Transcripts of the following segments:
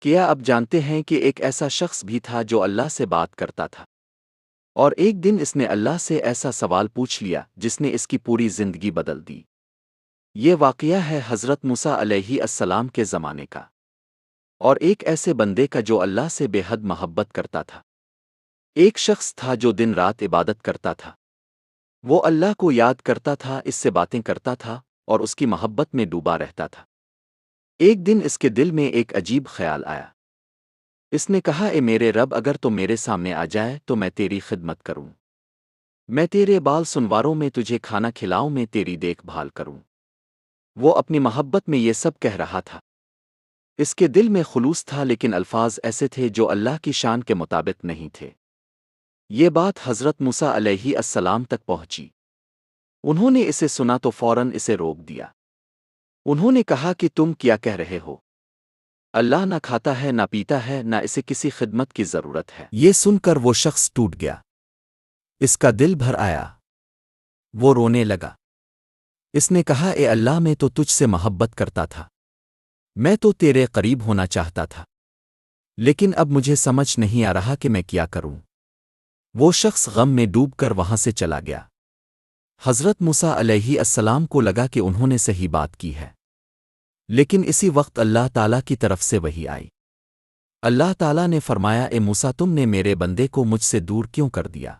کیا اب جانتے ہیں کہ ایک ایسا شخص بھی تھا جو اللہ سے بات کرتا تھا، اور ایک دن اس نے اللہ سے ایسا سوال پوچھ لیا جس نے اس کی پوری زندگی بدل دی۔ یہ واقعہ ہے حضرت موسیٰ علیہ السلام کے زمانے کا، اور ایک ایسے بندے کا جو اللہ سے بے حد محبت کرتا تھا۔ ایک شخص تھا جو دن رات عبادت کرتا تھا، وہ اللہ کو یاد کرتا تھا، اس سے باتیں کرتا تھا اور اس کی محبت میں ڈوبا رہتا تھا۔ ایک دن اس کے دل میں ایک عجیب خیال آیا۔ اس نے کہا، اے میرے رب، اگر تو میرے سامنے آ جائے تو میں تیری خدمت کروں، میں تیرے بال سنواروں میں تجھے کھانا کھلاؤں، میں تیری دیکھ بھال کروں۔ وہ اپنی محبت میں یہ سب کہہ رہا تھا۔ اس کے دل میں خلوص تھا، لیکن الفاظ ایسے تھے جو اللہ کی شان کے مطابق نہیں تھے۔ یہ بات حضرت موسیٰ علیہ السلام تک پہنچی۔ انہوں نے اسے سنا تو فوراً اسے روک دیا۔ انہوں نے کہا کہ تم کیا کہہ رہے ہو؟ اللہ نہ کھاتا ہے، نہ پیتا ہے، نہ اسے کسی خدمت کی ضرورت ہے۔ یہ سن کر وہ شخص ٹوٹ گیا، اس کا دل بھر آیا، وہ رونے لگا۔ اس نے کہا، اے اللہ، میں تو تجھ سے محبت کرتا تھا، میں تو تیرے قریب ہونا چاہتا تھا، لیکن اب مجھے سمجھ نہیں آ رہا کہ میں کیا کروں۔ وہ شخص غم میں ڈوب کر وہاں سے چلا گیا۔ حضرت موسیٰ علیہ السلام کو لگا کہ انہوں نے صحیح بات کی ہے، لیکن اسی وقت اللہ تعالیٰ کی طرف سے وحی آئی۔ اللہ تعالیٰ نے فرمایا، اے موسیٰ، تم نے میرے بندے کو مجھ سے دور کیوں کر دیا؟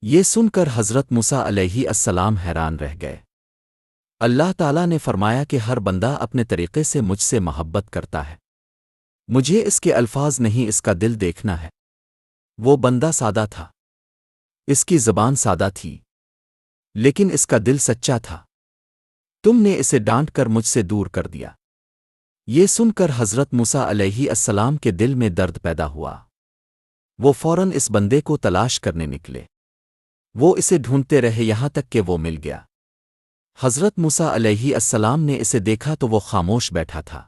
یہ سن کر حضرت موسیٰ علیہ السلام حیران رہ گئے۔ اللہ تعالیٰ نے فرمایا کہ ہر بندہ اپنے طریقے سے مجھ سے محبت کرتا ہے، مجھے اس کے الفاظ نہیں، اس کا دل دیکھنا ہے۔ وہ بندہ سادہ تھا، اس کی زبان سادہ تھی، لیکن اس کا دل سچا تھا۔ تم نے اسے ڈانٹ کر مجھ سے دور کر دیا۔ یہ سن کر حضرت موسیٰ علیہ السلام کے دل میں درد پیدا ہوا۔ وہ فوراً اس بندے کو تلاش کرنے نکلے۔ وہ اسے ڈھونڈتے رہے یہاں تک کہ وہ مل گیا۔ حضرت موسیٰ علیہ السلام نے اسے دیکھا تو وہ خاموش بیٹھا تھا،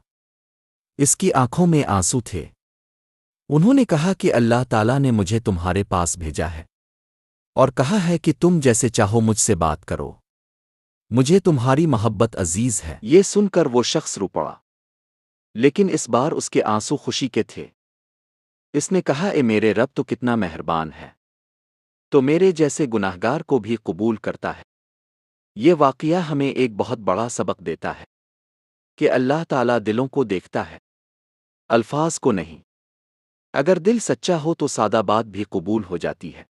اس کی آنکھوں میں آنسو تھے۔ انہوں نے کہا کہ اللہ تعالیٰ نے مجھے تمہارے پاس بھیجا ہے اور کہا ہے کہ تم جیسے چاہو مجھ سے بات کرو، مجھے تمہاری محبت عزیز ہے۔ یہ سن کر وہ شخص رو پڑا، لیکن اس بار اس کے آنسو خوشی کے تھے۔ اس نے کہا، اے میرے رب، تو کتنا مہربان ہے، تو میرے جیسے گناہگار کو بھی قبول کرتا ہے۔ یہ واقعہ ہمیں ایک بہت بڑا سبق دیتا ہے کہ اللہ تعالیٰ دلوں کو دیکھتا ہے، الفاظ کو نہیں۔ اگر دل سچا ہو تو سادہ بات بھی قبول ہو جاتی ہے،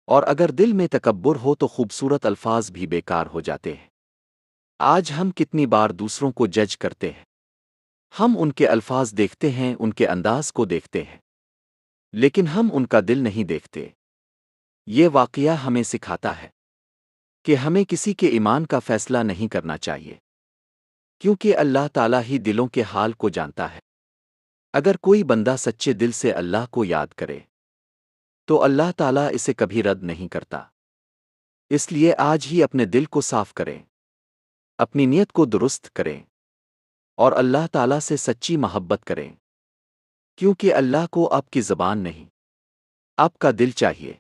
اور اگر دل میں تکبر ہو تو خوبصورت الفاظ بھی بیکار ہو جاتے ہیں۔ آج ہم کتنی بار دوسروں کو جج کرتے ہیں، ہم ان کے الفاظ دیکھتے ہیں، ان کے انداز کو دیکھتے ہیں، لیکن ہم ان کا دل نہیں دیکھتے۔ یہ واقعہ ہمیں سکھاتا ہے کہ ہمیں کسی کے ایمان کا فیصلہ نہیں کرنا چاہیے، کیونکہ اللہ تعالیٰ ہی دلوں کے حال کو جانتا ہے۔ اگر کوئی بندہ سچے دل سے اللہ کو یاد کرے تو اللہ تعالیٰ اسے کبھی رد نہیں کرتا۔ اس لیے آج ہی اپنے دل کو صاف کریں، اپنی نیت کو درست کریں، اور اللہ تعالیٰ سے سچی محبت کریں، کیونکہ اللہ کو آپ کی زبان نہیں، آپ کا دل چاہیے۔